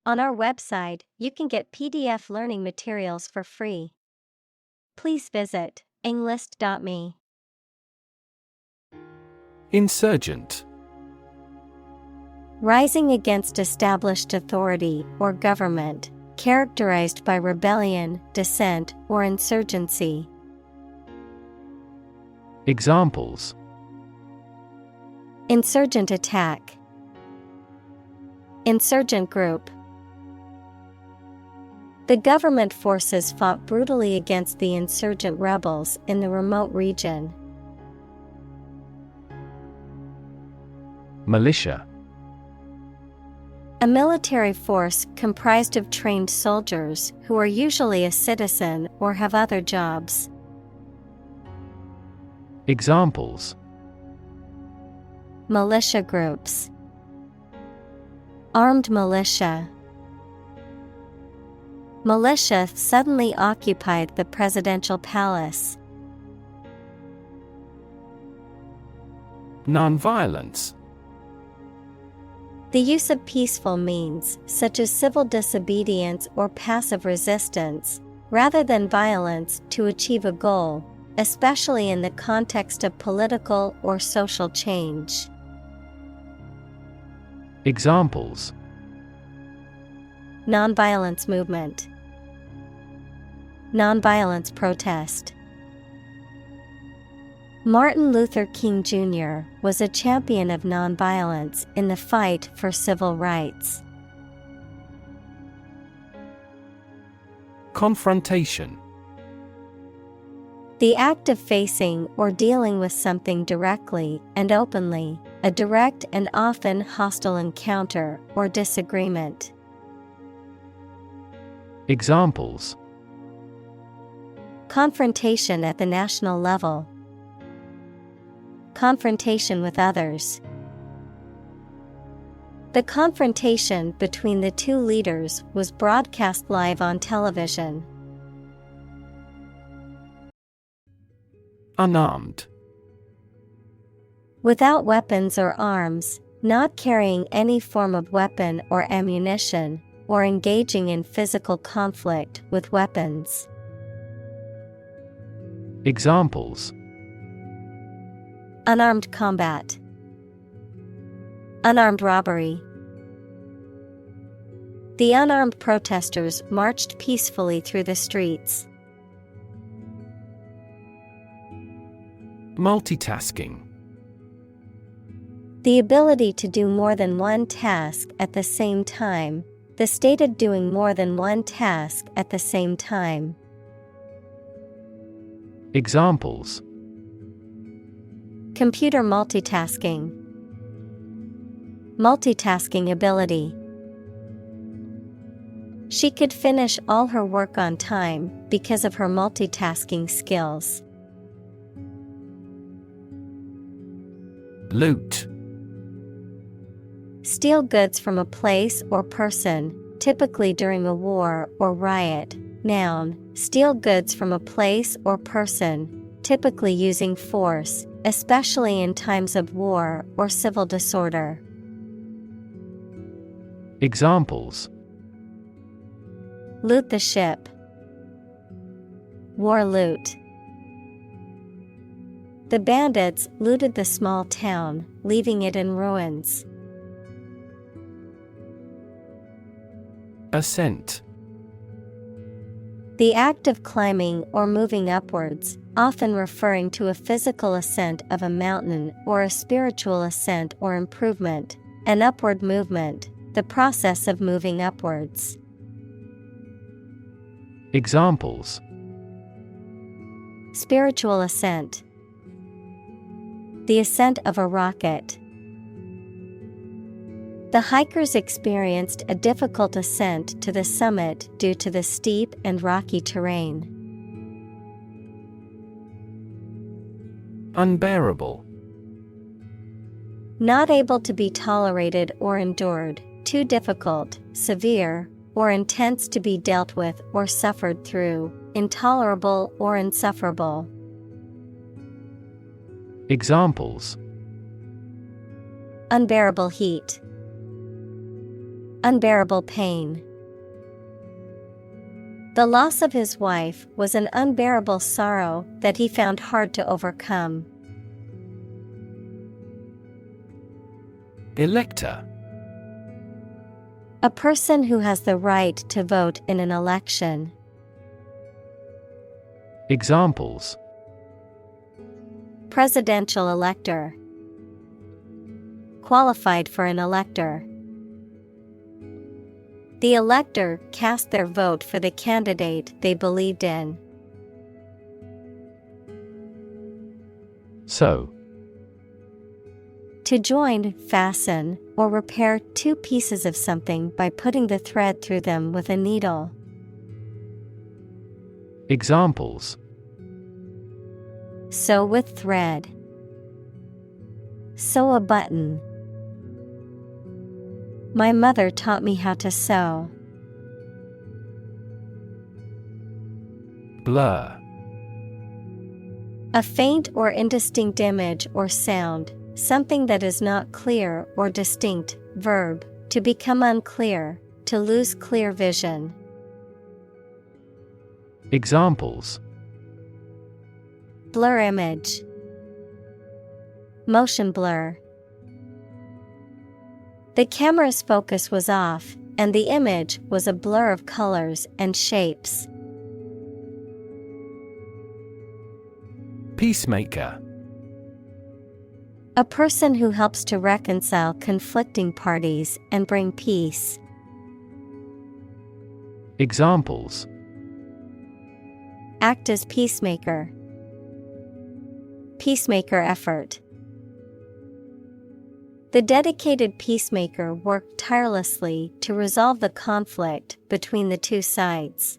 On our website, you can get PDF learning materials for free. Please visit englist.me. Insurgent. Rising against established authority or government, characterized by rebellion, dissent, or insurgency. Examples: Insurgent attack. Insurgent group. The government forces fought brutally against the insurgent rebels in the remote region. Militia. A military force comprised of trained soldiers who are usually a citizen or have other jobs. Examples: Militia groups. Armed militia. Militia suddenly occupied the presidential palace. Nonviolence. The use of peaceful means, such as civil disobedience or passive resistance, rather than violence to achieve a goal, especially in the context of political or social change. Examples: Nonviolence movement. Nonviolence protest. Martin Luther King Jr. was a champion of nonviolence in the fight for civil rights. Confrontation. The act of facing or dealing with something directly and openly, a direct and often hostile encounter or disagreement. Examples: Confrontation at the national level. Confrontation with others. The confrontation between the two leaders was broadcast live on television. Unarmed. Without weapons or arms, not carrying any form of weapon or ammunition, or engaging in physical conflict with weapons. Examples: Unarmed combat. Unarmed robbery. The unarmed protesters marched peacefully through the streets. Multitasking. The ability to do more than one task at the same time, the state of doing more than one task at the same time. Examples: Computer multitasking. Multitasking ability. She could finish all her work on time because of her multitasking skills. Loot. Steal goods from a place or person, typically during a war or riot. Noun, steal goods from a place or person, typically using force, especially in times of war or civil disorder. Examples: Loot the ship. War loot. The bandits looted the small town, leaving it in ruins. Ascent. The act of climbing or moving upwards, often referring to a physical ascent of a mountain or a spiritual ascent or improvement, an upward movement, the process of moving upwards. Examples: Spiritual ascent. The ascent of a rocket. The hikers experienced a difficult ascent to the summit due to the steep and rocky terrain. Unbearable. Not able to be tolerated or endured, too difficult, severe, or intense to be dealt with or suffered through, intolerable or insufferable. Examples: Unbearable heat. unbearable pain. The loss of his wife was an unbearable sorrow that he found hard to overcome. Elector. A person who has the right to vote in an election. Examples: Presidential elector. Qualified for an elector. The elector cast their vote for the candidate they believed in. Sew. To join, fasten, or repair two pieces of something by putting the thread through them with a needle. Examples: Sew with thread. Sew a button. My mother taught me how to sew. Blur. A faint or indistinct image or sound, something that is not clear or distinct. Verb, to become unclear, to lose clear vision. Examples: Blur image. Motion blur. The camera's focus was off, and the image was a blur of colors and shapes. Peacemaker. A person who helps to reconcile conflicting parties and bring peace. Examples: Act as peacemaker. Peacemaker effort. The dedicated peacemaker worked tirelessly to resolve the conflict between the two sides.